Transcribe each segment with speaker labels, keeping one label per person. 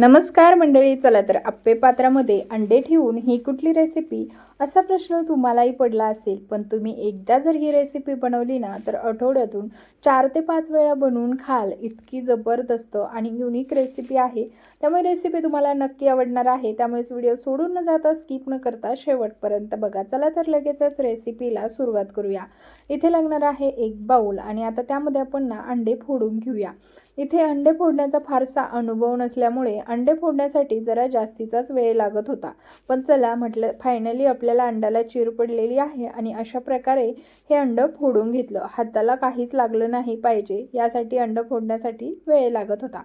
Speaker 1: नमस्कार मंडळी, चला तर आप्पे पात्रामध्ये अंडे ठेवून ही कुठली रेसिपी असा प्रश्न तुम्हालाही पडला असेल. पण तुम्ही एकदा जर ही रेसिपी बनवली ना तर आठवड्यातून 4 ते 5 वेळा बनवून खाल. इतकी जबरदस्त आणि युनिक रेसिपी आहे. त्यामुळे रेसिपी तुम्हाला नक्की आवडणार आहे. त्यामुळेच व्हिडिओ सोडून न जाता स्किप न करता शेवटपर्यंत बघा. चला तर लगेचच रेसिपीला सुरुवात करूया. इथे लागणार आहे एक बाउल आणि आता त्यामध्ये आपण ना अंडे फोडून घेऊया. इथे अंडे फोडण्याचा फारसा अनुभव नसल्यामुळे अंडे फोडण्यासाठी जरा जास्तीचाच वेळ लागत होता. पण चला म्हटलं, फायनली आपल्याला अंड्याला चीर पडलेली आहे आणि अशा प्रकारे हे अंड फोडून घेतलं. हाताला काहीच लागलं नाही पाहिजे यासाठी अंड फोडण्यासाठी वेळ लागत होता.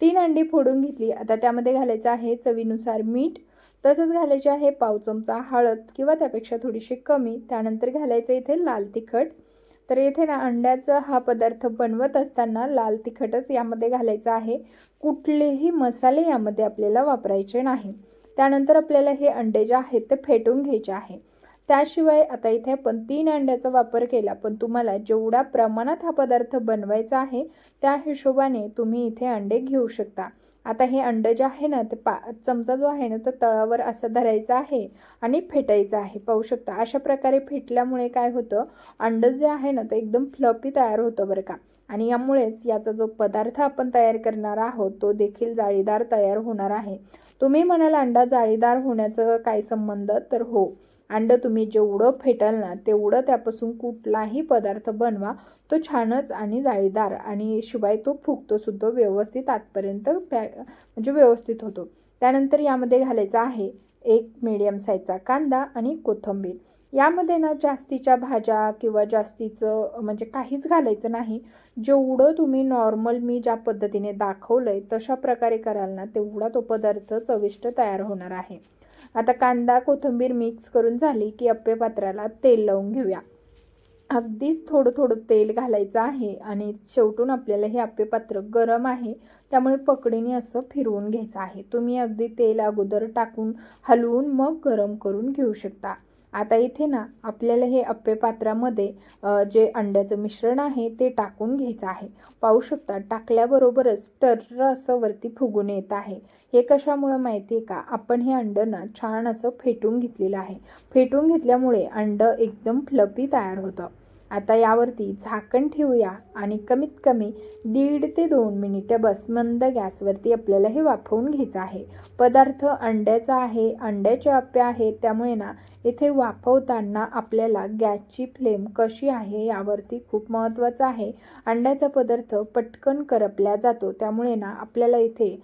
Speaker 1: 3 अंडी फोडून घेतली. आता त्यामध्ये घालायचं आहे चवीनुसार मीठ, तसंच घालायचे आहे पाव चमचा हळद किंवा त्यापेक्षा थोडीशी कमी. त्यानंतर घालायचं इथे लाल तिखट. तर इथे ना अंड्याचा हा पदार्थ बनवत असताना लाल तिखटच यामध्ये घालायचं आहे. कुठलेही मसाले यामध्ये आपल्याला वापरायचे नाही. त्यानंतर आपल्याला हे अंडे जे आहेत ते फेटून घ्यायचे आहे. त्याशिवाय आता इथे आपण 3 अंड्याचा वापर केला, पण तुम्हाला जेवढ्या प्रमाणात हा पदार्थ बनवायचा आहे त्या हिशोबाने तुम्ही इथे अंडे घेऊ शकता. आता हे अंडं जे आहे ना ते चमचा जो आहे ना तो तळावर असा धरायचा आहे आणि फेटायचं आहे. पाहू शकता अशा प्रकारे फेटल्यामुळे काय होतं, अंडं जे आहे ना ते एकदम फ्लफी तयार होतं बरं का. आणि यामुळेच याचा जो पदार्थ आपण तयार करणार आहोत तो देखील जाळीदार तयार होणार आहे. तुम्ही म्हणाल अंडा जाळीदार होण्याचं काय संबंध, तर हो, अंडं तुम्ही जेवढं फेटाल ना तेवढं त्यापासून कुठलाही पदार्थ बनवा तो छानच आणि जाळीदार आणि शिवाय तो फुगतो सुद्धा व्यवस्थित आतपर्यंत म्हणजे व्यवस्थित होतो. त्यानंतर यामध्ये घालायचा आहे एक मीडियम साईजचा कांदा आणि कोथिंबीर. यामध्ये ना जास्तीच्या भाज्या किंवा जास्तीचं म्हणजे काहीच घालायचं नाही. जेवढं तुम्ही नॉर्मल मी ज्या पद्धतीने दाखवलंय तशा प्रकारे कराल ना तेवढा तो पदार्थ चविष्ट तयार होणार आहे. आता कांदा कोथिंबीर मिक्स करून झाली की अप्पे पात्राला तेल लावून घेऊया. अगदीच थोडं थोडं तेल घालायचं आहे आणि शेवटून आपल्याला हे अप्पे पात्र गरम आहे त्यामुळे पकडीने असं फिरवून घ्यायचं आहे. तुम्ही अगदी तेल अगोदर टाकून हलवून मग गरम करून घेऊ शकता. आता इथे ना आपल्याला हे अप्पे पात्रामध्ये जे अंड्याचं मिश्रण आहे ते टाकून घ्यायचं आहे. पाहू शकता टाकल्याबरोबरच टर्र असं वरती फुगून येत आहे. हे कशामुळे माहिती आहे का, आपण हे अंडं ना छान असं फेटून घेतलेलं आहे. फेटून घेतल्यामुळे अंडं एकदम फ्लफी तयार होतं. आता यावरती झाकण ठेवूया आणि कमीत कमी 1.5 ते 2 मिनिटे बस मंद गॅसवरती आपल्याला हे वाफवून घ्यायचं आहे. पदार्थ अंड्याचा आहे, अंड्याचे अप्पे आहेत, त्यामुळे ना इथे वाफवताना आपल्याला गॅसची फ्लेम कशी आहे यावरती खूप महत्त्वाचं आहे. अंड्याचा पदार्थ पटकन करपला जातो, त्यामुळे ना आपल्याला इथे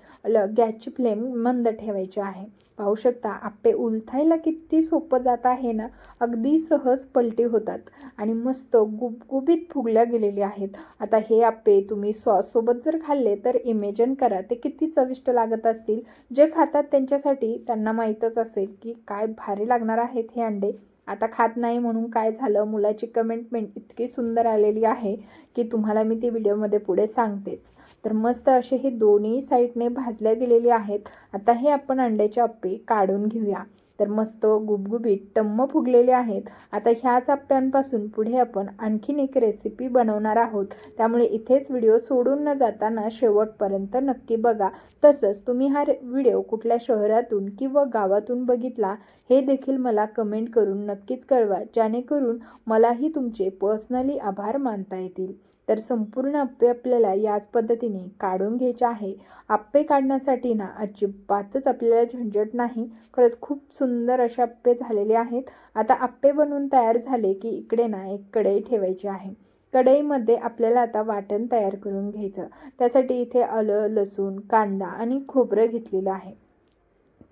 Speaker 1: गॅसची फ्लेम मंद ठेवायची आहे. पाहू शकता अप्पे उलथायला किती सोपं जात आहे ना, अगदी सहज पलटी होतात आणि मस्त गुबगुबीत फुगल्या गेलेले आहेत. आता हे अप्पे तुम्ही सॉससोबत जर खाल्ले तर इमेजिन करा ते किती चविष्ट लागत असतील. जे खातात त्यांच्यासाठी त्यांना माहीतच असेल की काय भारी लागणार आहेत हे अंडे. आता खात नाही म्हणून काय झालं, मुलाची कमेंटमेंट इतकी सुंदर आलेली आहे की तुम्हाला मी ती व्हिडिओमध्ये पुढे सांगतेच. तर मस्त असे हे दोन्ही साईडने भाजले गेलेले आहेत. आता हे आपण अंड्याचे अप्पे काढून घेऊया. तर मस्त गुबगुबीत टम्म फुगलेले आहेत. आता ह्याच अप्प्यांपासून पुढे आपण आणखीन एक रेसिपी बनवणार आहोत, त्यामुळे इथेच व्हिडिओ सोडून न जाताना शेवटपर्यंत नक्की बघा. तसंच तुम्ही हा व्हिडिओ कुठल्या शहरातून किंवा गावातून बघितला हे देखील मला कमेंट करून नक्कीच कळवा, जेणेकरून मलाही तुमचे पर्सनली आभार मानता येतील. तर संपूर्ण अप्पे आपल्याला याच पद्धतीने काढून घ्यायचे आहे. अप्पे काढण्यासाठी ना अजिबातच आपल्याला झंझट नाही. खरंच खूप सुंदर असे अप्पे झालेले आहेत. आता अप्पे बनवून तयार झाले की इकडे ना एक कढई ठेवायची आहे. कढईमध्ये आपल्याला आता वाटण तयार करून घ्यायचं. त्यासाठी इथे आलं, लसूण, कांदा आणि खोबरं घेतलेलं आहे.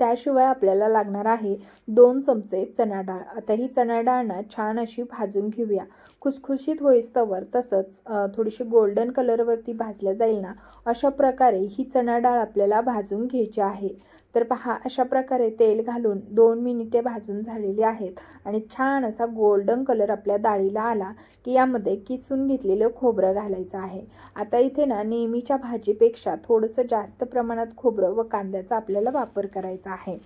Speaker 1: त्याशिवाय आपल्याला लागणार आहे 2 चमचे चणा डाळ. आता ही चणा डाळ ना छान अशी भाजून घेऊया. खुसखुशीत होईस्तोवर, तसंच थोडीशी गोल्डन कलरवरती भाजल्या जाईल ना अशा प्रकारे ही चणा डाळ आपल्याला भाजून घ्यायची आहे. तर पहा अशा प्रकारे तेल घालून 2 मिनिटे भाजून झालेली आहेत आणि छान असा गोल्डन कलर आपल्या डाळीला आला की यामध्ये किसून घेतलेलं खोबरं घालायचं आहे. आता इथे ना नेहमीच्या भाजीपेक्षा थोडंसं जास्त प्रमाणात खोबरं व कांद्याचा आपल्याला वापर करायचा आहे.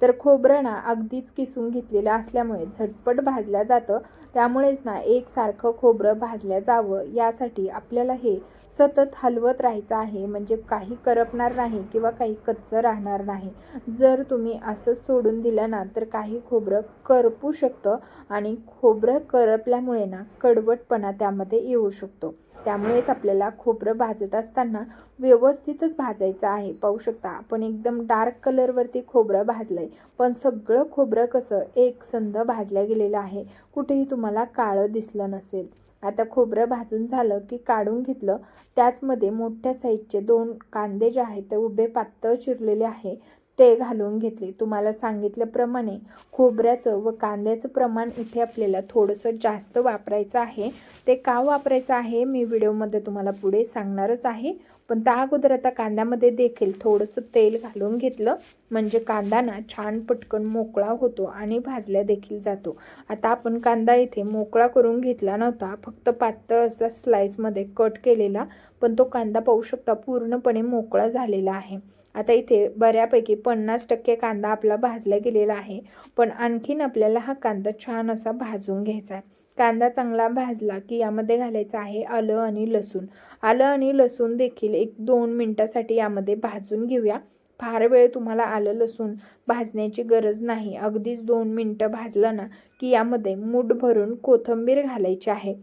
Speaker 1: तर खोबरं ना अगदीच किसून घेतलेलं असल्यामुळे झटपट भाजलं जातं. त्यामुळेच ना एकसारखं खोबरं भाजलं जावं यासाठी आपल्याला हे सतत हलवत राहायचं आहे, म्हणजे काही करपणार नाही किंवा काही कच्चं राहणार नाही. जर तुम्ही असंच सोडून दिलं ना तर काही खोबरं करपू शकतं आणि खोबरं करपल्यामुळे ना कडवटपणा त्यामध्ये येऊ शकतो. त्यामुळेच आपल्याला खोबरं भाजत असताना व्यवस्थितच भाजायचं आहे. पाहू शकता आपण एकदम डार्क कलरवरती खोबरं भाजलंय, पण सगळं खोबरं कसं एकसंध भाजलं गेलेलं आहे. कुठेही तुम्हाला काळं दिसलं नसेल. आता खोबरं भाजून झालं की काढून घेतलं. त्याचमध्ये मोठ्या साईजचे 2 कांदे जे आहेत ते उभे पातळ चिरलेले आहे ते घालून घेतले. तुम्हाला सांगितल्याप्रमाणे खोबऱ्याचं व कांद्याचं प्रमाण इथे आपल्याला थोडंसं जास्त वापरायचं आहे. ते का वापरायचं आहे मी व्हिडिओमध्ये तुम्हाला पुढे सांगणारच आहे. पण त्या अगोदर आता कांद्यामध्ये देखील थोडंसं तेल घालून घेतलं, म्हणजे कांदा ना छान पटकन मोकळा होतो आणि भाजल्या देखील जातो. आता आपण कांदा इथे मोकळा करून घेतला नव्हता, फक्त पातळ असा स्लाइसमध्ये कट केलेला, पण तो कांदा पाहू शकता पूर्णपणे मोकळा झालेला आहे. आता इथे बऱ्यापैकी 50% कांदा आपला भाजला गेलेला आहे, पण आणखीन आपल्याला हा कांदा छान असा भाजून घ्यायचा आहे. कांदा चांगला भाजला की यामध्ये घालायचं आहे आलं आणि लसूण. आलं आणि लसूण देखील 1-2 मिनिटासाठी यामध्ये भाजून घेऊया. फार वेळ तुम्हाला आलं लसूण भाजण्याची गरज नाही. अगदीच 2 मिनिटं भाजलं ना की यामध्ये मूठ भरून कोथिंबीर घालायची आहे.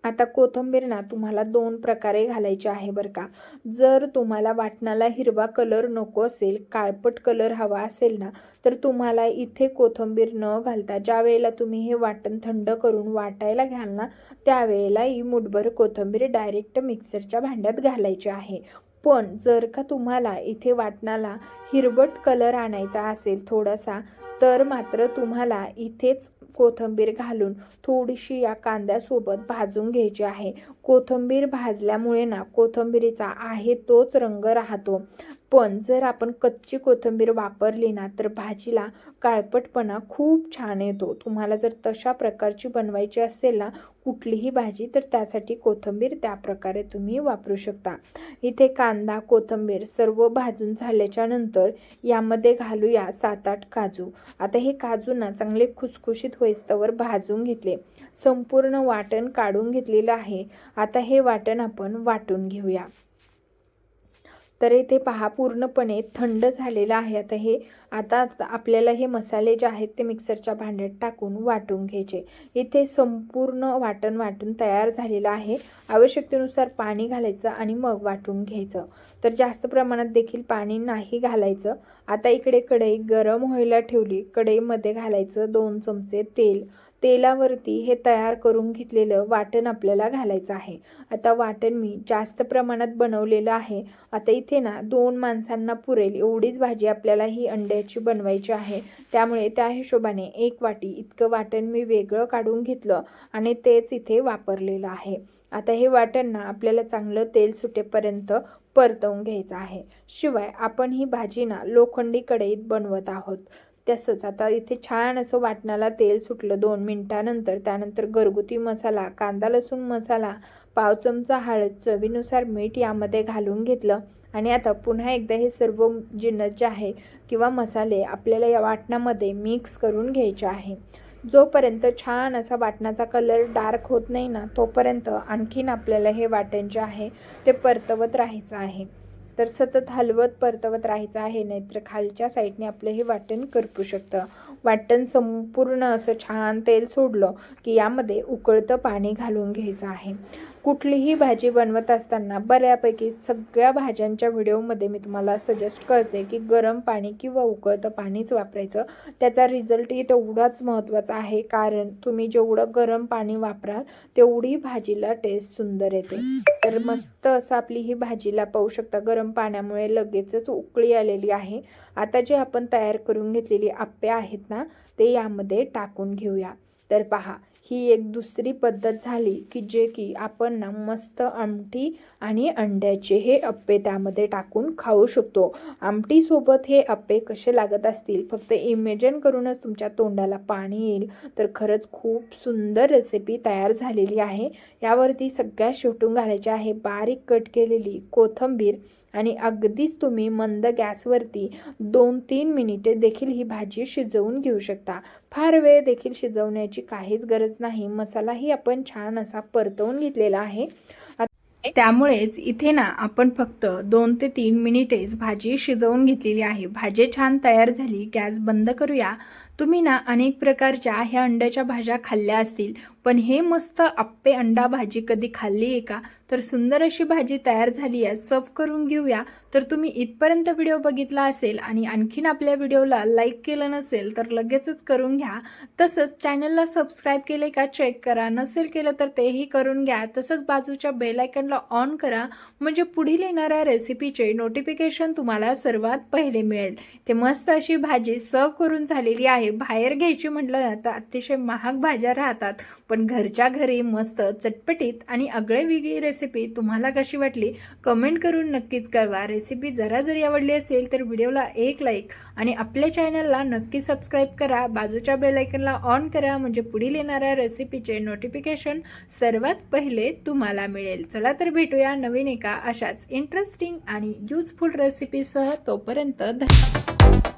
Speaker 1: आता कोथिंबीर ना तुम्हाला 2 प्रकारे घालायची आहे बरं का. जर तुम्हाला वाटणाला हिरवा कलर नको असेल, काळपट कलर हवा असेल ना, तर तुम्हाला इथे कोथिंबीर न घालता ज्या वेळेला तुम्ही हे वाटण थंड करून वाटायला घ्याल ना, त्यावेळेला ही मूठभर कोथिंबीर डायरेक्ट मिक्सरच्या भांड्यात घालायची आहे. पण जर का तुम्हाला इथे वाटणाला हिरवट कलर आणायचा असेल थोडासा, तर मात्र तुम्हाला इथेच कोथिंबीर घालून थोडीशी या कांद्यासोबत भाजून घ्यायची आहे. कोथिंबीर भाजल्यामुळे ना कोथिंबीरीचा आहे तोच रंग राहतो. पण जर आपण कच्ची कोथिंबीर वापरली ना तर भाजीला काळपटपणा खूप छान येतो. तुम्हाला जर तशा प्रकारची बनवायची असेल ना कुठलीही भाजी, तर त्यासाठी कोथिंबीर त्या प्रकारे तुम्ही वापरू शकता. इथे कांदा कोथिंबीर सर्व भाजून झाल्याच्या नंतर यामध्ये घालूया 7-8 काजू. आता हे काजू ना चांगले खुसखुशीत होईस्तोवर भाजून घेतले. संपूर्ण वाटण काढून घेतलेलं आहे. आता हे वाटण आपण वाटून घेऊया. तर इथे पहा पूर्णपणे थंड झालेलं आहे. आता आपल्याला हे मसाले जे आहेत ते मिक्सरच्या भांड्यात टाकून वाटून घ्यायचे. इथे संपूर्ण वाटण वाटून तयार झालेलं आहे. आवश्यकतेनुसार पाणी घालायचं आणि मग वाटून घ्यायचं. तर जास्त प्रमाणात देखील पाणी नाही घालायचं. आता इकडे कढई गरम व्हायला ठेवली. कढईमध्ये घालायचं 2 चमचे तेल. तेलावरती हे तयार करून घेतलेलं वाटण आपल्याला घालायचं आहे. आता वाटण मी जास्त प्रमाणात बनवलेलं आहे. आता इथे ना 2 माणसांना पुरेल एवढीच भाजी आपल्याला ही अंड्याची बनवायची आहे. त्यामुळे त्या हिशोबाने 1 वाटी इतकं वाटण मी वेगळं काढून घेतलं आणि तेच इथे वापरलेलं आहे. आता हे वाटण ना आपल्याला चांगलं तेल सुटेपर्यंत परतवून घ्यायचं आहे. शिवाय आपण ही भाजी ना लोखंडी कढईत बनवत आहोत. तसंच आता इथे छान असं वाटणाला तेल सुटलं 2 मिनिटानंतर. त्यानंतर घरगुती मसाला, कांदा लसूण मसाला, पाव चमचा हळद, चवीनुसार मीठ यामध्ये घालून घेतलं आणि आता पुन्हा एकदा हे सर्व जिन्नस जे आहे किंवा मसाले आपल्याला या वाटणामध्ये मिक्स करून घ्यायचे आहे. जोपर्यंत छान असा वाटणाचा कलर डार्क होत नाही ना, तोपर्यंत आणखीन आपल्याला हे वाटण जे आहे ते परतवत राहायचं आहे. तर सतत हलवत परतवत राहायचं आहे, नाहीतर खालच्या साईडने आपलं हे वाटण करपू शकतं. वाटण संपूर्ण असं छान तेल सोडलं की यामध्ये उकळतं पाणी घालून घ्यायचं आहे. कुठलीही भाजी बनवत असताना बऱ्यापैकी सगळ्या भाज्यांच्या व्हिडिओमध्ये मी तुम्हाला सजेस्ट करते की गरम पाणी किंवा उकळतं पाणीच वापरायचं. त्याचा रिझल्टही तेवढाच महत्त्वाचा आहे, कारण तुम्ही जेवढं गरम पाणी वापराल तेवढी भाजीला टेस्ट सुंदर येते. तर मस्त असं आपली ही भाजीला पाहू शकता गरम पाण्यामुळे लगेचच उकळी आलेली आहे. आता जे आपण तयार करून घेतलेली आप्पे आहेत ना ते यामध्ये टाकून घेऊया. तर पहा ही एक दुसरी पद्धत झाली की जे की आपण ना मस्त आमटी आणि अंड्याचे हे अप्पे त्यामध्ये टाकून खाऊ शकतो. आमटीसोबत हे अप्पे कसे लागत असतील फक्त इमेजिन करूनच तुमच्या तोंडाला पाणी येईल. तर खरंच खूप सुंदर रेसिपी तयार झालेली आहे. यावरती सगळ्यात शेवटून घालायची आहे बारीक कट केलेली कोथिंबीर आणि अगदीच तुम्ही मंद गॅसवरती 2-3 मिनिटे देखील ही भाजी शिजवून घेऊ शकता. फार वेळ देखील शिजवण्याची काहीच गरज नाही. मसालाही आपण छान असा परतवून घेतलेला आहे. त्यामुळेच इथे ना आपण फक्त 2 ते 3 मिनिटेच भाजी शिजवून घेतलेली आहे. भाजी छान तयार झाली, गॅस बंद करूया. तुम्ही ना अनेक प्रकारच्या ह्या अंड्याच्या भाज्या खाल्ल्या असतील, पण हे मस्त आप्पे अंडा भाजी कधी खाल्ली आहे का? तर सुंदर अशी भाजी तयार झाली आहे, सर्व्ह करून घेऊया. तर तुम्ही इथपर्यंत व्हिडिओ बघितला असेल आणि आणखीन आपल्या व्हिडिओला लाईक केलं नसेल तर लगेचच करून घ्या. तसंच चॅनलला सबस्क्राईब केले का चेक करा, नसेल केलं तर तेही करून घ्या. तसंच बाजूच्या बेल आयकॉनला ऑन करा, म्हणजे पुढील येणाऱ्या रेसिपीचे नोटिफिकेशन तुम्हाला सर्वात पहिले मिळेल. ते मस्त अशी भाजी सर्व्ह करून झालेली आहे. बाहेर घ्यायची म्हटलं ना तर अतिशय महाग भाज्या राहतात, पण घरच्या घरी मस्त चटपटीत आणि आगळीवेगळी रेसिपी तुम्हाला कशी वाटली कमेंट करून नक्कीच कळवा. रेसिपी जरा जरी आवडली असेल तर व्हिडिओला एक लाईक आणि आपल्या चॅनलला नक्की सबस्क्राईब करा. बाजूच्या बेल आयकॉनला ऑन करा, म्हणजे पुढील येणाऱ्या रेसिपीचे नोटिफिकेशन सर्वात पहिले तुम्हाला मिळेल. चला तर भेटूया नवीन एका अशाच इंटरेस्टिंग आणि यूजफुल रेसिपीसह. तोपर्यंत धन्यवाद.